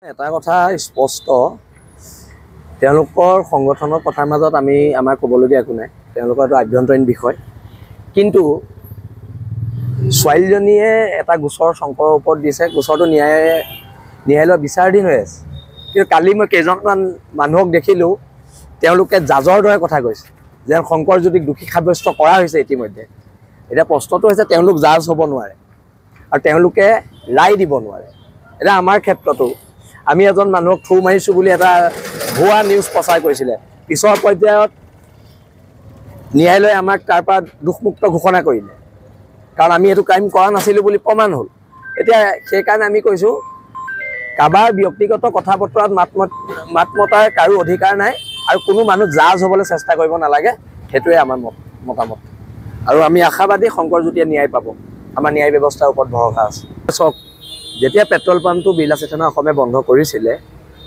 এটা কথা স্পষ্ট তেওঁলোকৰ সংগঠনৰ কথাৰ মাজত আমাৰ ক'বলগীয়া একো নাই তেওঁলোকৰ এটা আভ্যন্তৰীণ বিষয় কিন্তু ছোৱালীজনীয়ে এটা গোচৰ শংকৰৰ ওপৰত দিছে গোচৰটো ন্যায়ালয়ৰ বিচাৰাধীন হৈ আছে কিন্তু কালি মই কেইজনমান মানুহক দেখিলোঁ তেওঁলোকে জাজৰ দৰে কথা কৈছে যে শংকৰজ্যোতিক দোষী সাব্যস্ত কৰা হৈছে ইতিমধ্যে এতিয়া প্ৰশ্নটো হৈছে তেওঁলোক জাজ হ'ব নোৱাৰে আৰু তেওঁলোকে ৰায় দিব নোৱাৰে এটা আমাৰ ক্ষেত্ৰতো আমি এজন মানুহক থু মাৰিছোঁ বুলি এটা ভুৱা নিউজ প্ৰচাৰ কৰিছিলে পিছৰ পৰ্যায়ত ন্যায়ালয়ে আমাক তাৰ পৰা দোষমুক্ত ঘোষণা কৰিলে কাৰণ আমি এইটো ক্ৰাইম কৰা নাছিলোঁ বুলি প্ৰমাণ হ'ল এতিয়া সেইকাৰণে আমি কৈছোঁ কাৰোবাৰ ব্যক্তিগত কথা বতৰাত মাত মতাৰ কাৰো অধিকাৰ নাই আৰু কোনো মানুহ জাজ হ'বলৈ চেষ্টা কৰিব নালাগে সেইটোৱে আমাৰ মতামত আৰু আমি আশাবাদী শংকৰজ্যোতিয়ে ন্যায় পাব আমাৰ ন্যায় ব্যৱস্থাৰ ওপৰত ভৰসা আছে চাওক যেতিয়া পেট্ৰল পাম্পটো বিলাসী থানা অসমে বন্ধ কৰিছিলে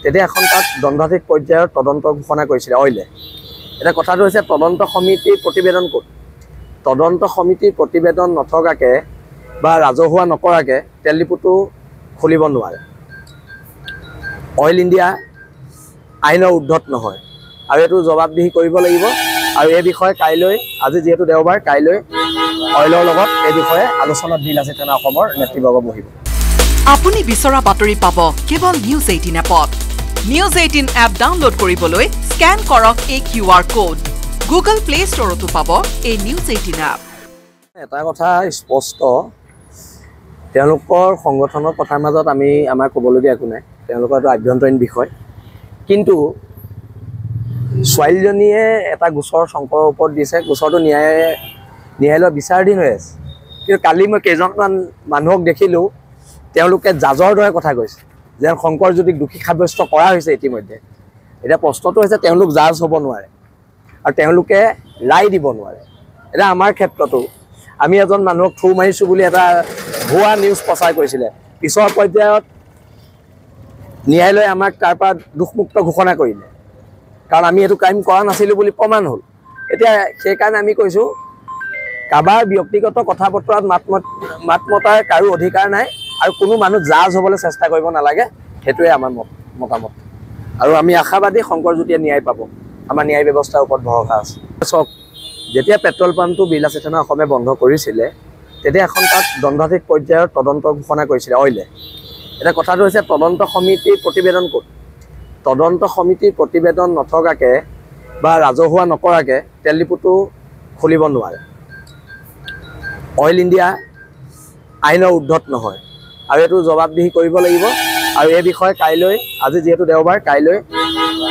তেতিয়া এখন তাত দণ্ডাধীশ পৰ্যায়ৰ তদন্ত ঘোষণা কৰিছিলে অইলে এটা কথাটো হৈছে তদন্ত সমিতিৰ প্ৰতিবেদন ক'ত তদন্ত সমিতিৰ প্ৰতিবেদন নথকাকৈ বা ৰাজহুৱা নকৰাকৈ তেল ডিপুটো খুলিব নোৱাৰে অইল ইণ্ডিয়া আইনৰ উৰ্ধত নহয় আৰু এইটো জবাবদিহি কৰিব লাগিব আৰু এই বিষয়ে কাইলৈ আজি যিহেতু দেওবাৰ কাইলৈ অইলৰ লগত এই বিষয়ে আলোচনাত বিলাসী থানা অসমৰ নেতৃবৰ্গ বহিব আপুনি বিচৰা বাতৰি পাব কেৱল নিউজ 18 এপত নিউজ 18 এপ ডাউনলোড কৰিবলৈ স্ক্যান কৰক এই QR কোড গুগল প্লে ষ্টৰতো পাব এই নিউজ 18 এপ এটা কথা স্পষ্ট তেওঁলোকৰ সংগঠনৰ কথাৰ মাজত আমাৰ ক'বলগীয়া একো নাই তেওঁলোকৰ এটা আভ্যন্তৰীণ বিষয় কিন্তু ছোৱালীজনীয়ে এটা গোচৰ শংকৰৰ ওপৰত দিছে গোচৰটো ন্যায়ালয়ৰ বিচাৰাধীন হৈ আছে কিন্তু কালি মই কেইজনমান মানুহক দেখিলোঁ তেওঁলোকে জাজৰ দৰে কথা কৈছে যে শংকৰজ্যোতিক দোষী সাব্যস্ত কৰা হৈছে ইতিমধ্যে এতিয়া প্ৰশ্নটো হৈছে তেওঁলোক জাজ হ'ব নোৱাৰে আৰু তেওঁলোকে ৰায় দিব নোৱাৰে এটা আমাৰ ক্ষেত্ৰতো আমি এজন মানুহক থু মাৰিছোঁ বুলি এটা ভুৱা নিউজ প্ৰচাৰ কৰিছিলে পিছৰ পৰ্যায়ত ন্যায়ালয়ে আমাক তাৰ পৰা দোষমুক্ত ঘোষণা কৰিলে কাৰণ আমি এইটো ক্ৰাইম কৰা নাছিলোঁ বুলি প্ৰমাণ হ'ল এতিয়া সেইকাৰণে আমি কৈছোঁ কাৰোবাৰ ব্যক্তিগত কথা বতৰাত মাত মতাৰ কাৰো অধিকাৰ নাই আৰু কোনো মানুহ জাজ হ'বলৈ চেষ্টা কৰিব নালাগে সেইটোৱে আমাৰ মতামত আৰু আমি আশাবাদী শংকৰজ্যোতিয়ে ন্যায় পাব আমাৰ ন্যায় ব্যৱস্থাৰ ওপৰত ভৰসা আছে চাওক যেতিয়া পেট্ৰল পাম্পটো বিলাসী থানা অসমে বন্ধ কৰিছিলে তেতিয়া এখন তাত দণ্ডাধীশ পৰ্যায়ৰ তদন্ত ঘোষণা কৰিছিলে অইলে এটা কথাটো হৈছে তদন্ত সমিতিৰ প্ৰতিবেদন ক'ত তদন্ত সমিতিৰ প্ৰতিবেদন নথকাকৈ বা ৰাজহুৱা নকৰাকৈ তেল ডিপুটো খুলিব নোৱাৰে অইল ইণ্ডিয়া আইনৰ উৰ্ধত নহয় আৰু এইটো জবাবদিহি কৰিব লাগিব আৰু এই বিষয়ে কাইলৈ আজি যিহেতু দেওবাৰ কাইলৈ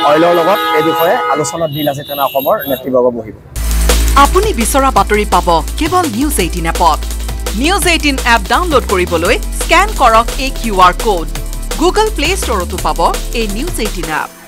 অইলৰ লগত এই বিষয়ে আলোচনাত বিলাসী থানা অসমৰ নেতৃবৰ্গ বহিব আপুনি বিচৰা বাতৰি পাব কেৱল নিউজ 18 এপত নিউজ 18 এপ ডাউনলোড কৰিবলৈ স্ক্যান কৰক এই QR কোড গুগল প্লে ষ্টৰতো পাব এই নিউজ 18 এপ